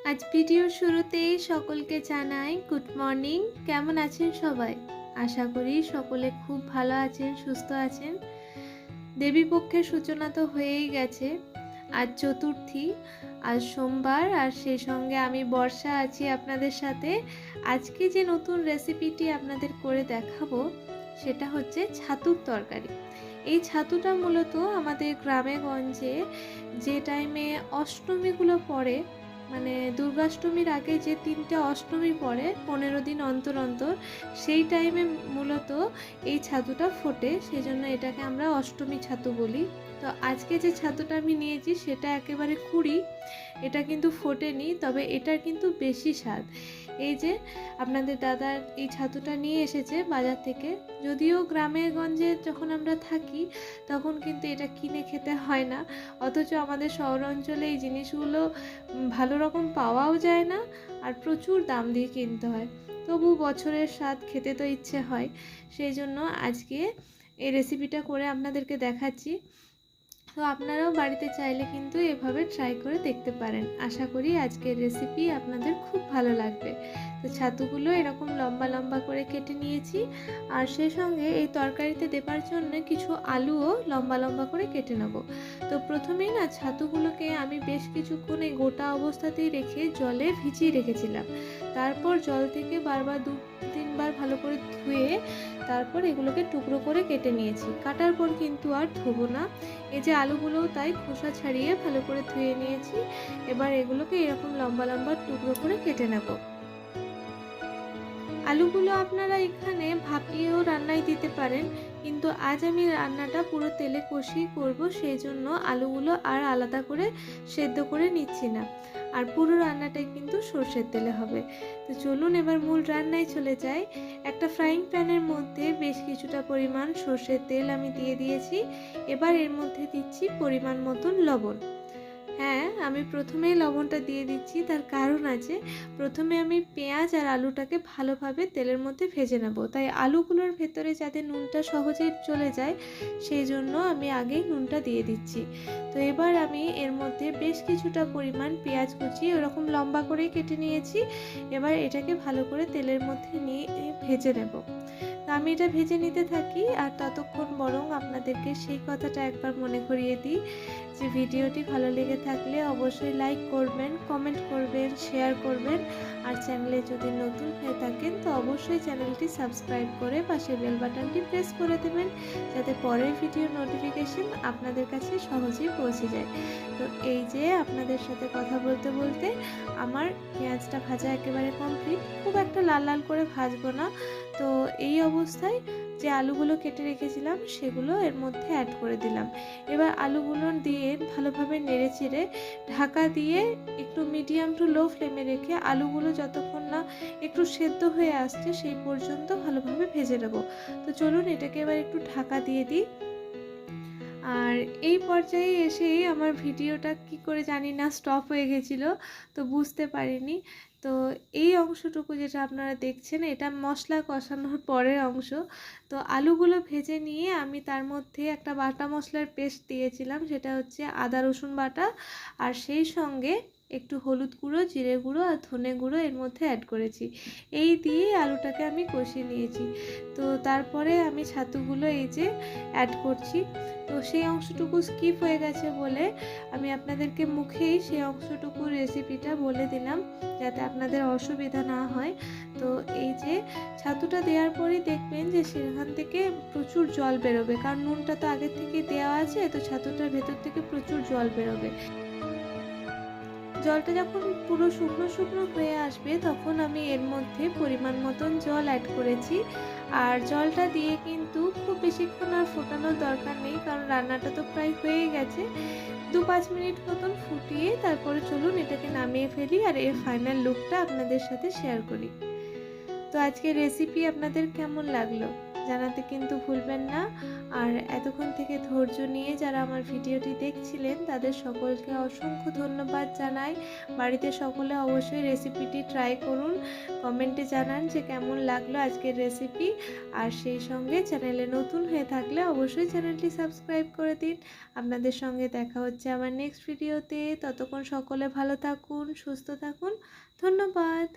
আজ ভিডিওর শুরুতেই সকলকে জানাই গুড মর্নিং। কেমন আছেন সবাই? আশা করি সকলে খুব ভালো আছেন, সুস্থ আছেন। দেবীপক্ষের সূচনা তো হয়েই গেছে। আজ চতুর্থী, আজ সোমবার, আর সেই সঙ্গে আমি বর্ষা আছি আপনাদের সাথে। আজকে যে নতুন রেসিপিটি আপনাদের করে দেখাবো সেটা হচ্ছে ছাতুর তরকারি। এই ছাতুটা মূলত আমাদের গ্রামে গঞ্জে যে টাইমে অষ্টমীগুলো পড়ে, মানে দুর্গাষ্টমীর আগে যে 3টে অষ্টমী পড়ে 15 দিন অন্তর অন্তর, সেই টাইমে মূলত এই ছাতুটা ফোটে, সেই জন্য এটাকে আমরা অষ্টমী ছাতু বলি। তো আজকে যে ছাতুটা আমি নিয়েছি সেটা একেবারে কুড়ি, এটা কিন্তু ফোটেনি, তবে এটার কিন্তু বেশি স্বাদ। এই যে আপনাদের দাদা এই ছাতুটা নিয়ে এসেছে বাজার থেকে। যদিও গ্রামে গঞ্জে যখন আমরা থাকি তখন কিন্তু এটা কিনে খেতে হয় না, অথচ আমাদের শহর অঞ্চলে এই জিনিসগুলো ভালো রকম পাওয়াও যায় না, আর প্রচুর দাম দিয়ে কিনতে হয়। তবু বছরের স্বাদ খেতে তো ইচ্ছে হয়, সেই জন্য আজকে এই রেসিপিটা করে আপনাদেরকে দেখাচ্ছি। তো আপনারাও বাড়িতে চাইলে কিন্তু এভাবে ট্রাই করে দেখতে পারেন। আশা করি আজকের রেসিপি আপনাদের খুব ভালো লাগবে। তো ছাতুগুলো এরকম লম্বা লম্বা করে কেটে নিয়েছি, আর সেই সঙ্গে এই তরকারিতে দেবার জন্য কিছু আলুও লম্বা লম্বা করে কেটে নেব। তো প্রথমেই না ছাতুগুলোকে আমি বেশ কিছুক্ষণ এই গোটা অবস্থাতেই রেখে জলে ভিজিয়ে রেখেছিলাম। তারপর জল থেকে বারবার 2-3 বার ভালো করে ধুয়ে তারপর এগুলোকে টুকরো করে কেটে নিয়েছি। কাটার পর কিন্তু আর ধোবো না। এই যে আলুগুলোও তাই খোসা ছাড়িয়ে ভালো করে ধুয়ে নিয়েছি। এবার এগুলোকে এরকম লম্বা লম্বা টুকরো করে কেটে নেব। আলুগুলো আপনারা এখানে ভাপিয়েও রান্নায় দিতে পারেন, কিন্তু আজ আমি রান্নাটা পুরো তেলে কষিয়ে করব, সেই জন্য আলুগুলো আর আলাদা করে সেদ্ধ করে নিচ্ছি না। আর পুরো রান্নাটাই কিন্তু সর্ষের তেলে হবে। তো চলুন এবার মূল রান্নায় চলে যাই। একটা ফ্রাইং প্যানের মধ্যে বেশ কিছুটা পরিমাণ সর্ষের তেল আমি দিয়ে দিয়েছি। এবার এর মধ্যে দিচ্ছি পরিমাণ মতন লবণ। হ্যাঁ, আমি প্রথমেই লবণটা দিয়ে দিচ্ছি, তার কারণ আছে। প্রথমে আমি পেঁয়াজ আর আলুটাকে ভালোভাবে তেলের মধ্যে ভেজে নেব, তাই আলুগুলোর ভেতরে যাতে নুনটা সহজেই চলে যায় সেই জন্য আমি আগেই নুনটা দিয়ে দিচ্ছি। তো এবার আমি এর মধ্যে বেশ কিছুটা পরিমাণ পেঁয়াজ কুচি ওরকম লম্বা করে কেটে নিয়েছি। এবার এটাকে ভালো করে তেলের মধ্যে নিয়ে ভেজে নেব। তো আমি এটা ভেজে নিতে থাকি, আর ততক্ষণ বরং আপনাদেরকে সেই কথাটা একবার মনে করিয়ে দিই যে ভিডিওটি ভালো লেগে থাকলে অবশ্যই লাইক করবেন, কমেন্ট করবেন, শেয়ার করবেন, আর চ্যানেলে যদি নতুন হয়ে থাকেন তো অবশ্যই চ্যানেলটি সাবস্ক্রাইব করে পাশে বেল বাটনটি প্রেস করে দেবেন, যাতে পরের ভিডিওর নোটিফিকেশন আপনাদের কাছে সহজেই পৌঁছে যায়। তো এই যে আপনাদের সাথে কথা বলতে বলতে আমার পেঁয়াজটা ভাজা একেবারে কমপ্লিট। খুব একটা লাল লাল করে ভাজবো না। তো এই অবস্থায় যে আলুগুলো কেটে রেখেছিলাম সেগুলো এর মধ্যে অ্যাড করে দিলাম। এবার আলুগুলো দিয়ে ভালোভাবে নেড়ে চেড়ে ঢাকা দিয়ে একটু মিডিয়াম টু লো ফ্লেমে রেখে আলুগুলো যতক্ষণ না একটু সেদ্ধ হয়ে আসছে সেই পর্যন্ত ভালোভাবে ভেজে নেব। তো চলুন এটাকে এবার একটু ঢাকা দিয়ে দিই। আর এই পর্যায়ে এসেই আমার ভিডিওটা কি করে জানি না স্টপ হয়ে গেছিলো, তো বুঝতে পারিনি। তো এই অংশটুকু যেটা আপনারা দেখছেন এটা মশলা কষানোর পরের অংশ। তো আলুগুলো ভেজে নিয়ে আমি তার মধ্যে একটা বাটা মশলার পেস্ট দিয়েছিলাম, সেটা হচ্ছে আদা রসুন বাটা, আর সেই সঙ্গে একটু হলুদ গুঁড়ো, জিরে গুঁড়ো আর ধনে গুঁড়ো এর মধ্যে অ্যাড করেছি। এই দিয়ে আলুটাকে আমি কষিয়ে নিয়েছি। তো তারপরে আমি ছাতুগুলো এই যে অ্যাড করছি। তো সেই অংশটুকু স্কিপ হয়ে গেছে বলে আমি আপনাদেরকে মুখেই সেই অংশটুকু রেসিপিটা বলে দিলাম, যাতে আপনাদের অসুবিধা না হয়। তো এই যে ছাতুটা দেওয়ার পরেই দেখবেন যে সেখান থেকে প্রচুর জল বেরোবে, কারণ নুনটা তো আগের থেকে দেওয়া আছে, তো ছাতুটার ভেতর থেকে প্রচুর জল বেরোবে। জলটা যখন পুরো শুকনো শুকনো হয়ে আসবে তখন আমি এর মধ্যে পরিমাণ মতন জল অ্যাড করেছি। আর জলটা দিয়ে কিন্তু খুব বেশিক্ষণ আর ফোটানোর দরকার নেই, কারণ রান্নাটা তো প্রায় হয়ে গেছে। 2-5 মিনিট মতন ফুটিয়ে তারপরে চলুন এটাকে নামিয়ে ফেলি, আর এর ফাইনাল লুকটা আপনাদের সাথে শেয়ার করি। তো আজকের রেসিপি আপনাদের কেমন লাগলো জানাতে কিন্তু ভুলবেন না। আর এতক্ষণ থেকে ধৈর্য নিয়ে যারা আমার ভিডিওটি দেখছিলেন তাদের সকলকে অসংখ্য ধন্যবাদ জানাই। বাড়িতে সকলে অবশ্যই রেসিপিটি ট্রাই করুন, কমেন্টে জানান যে কেমন লাগলো আজকের রেসিপি। আর সেই সঙ্গে চ্যানেলে নতুন হয়ে থাকলে অবশ্যই চ্যানেলটি সাবস্ক্রাইব করে দিন। আপনাদের সঙ্গে দেখা হচ্ছে আমার নেক্সট ভিডিওতে। ততক্ষণ সকলে ভালো থাকুন, সুস্থ থাকুন। ধন্যবাদ।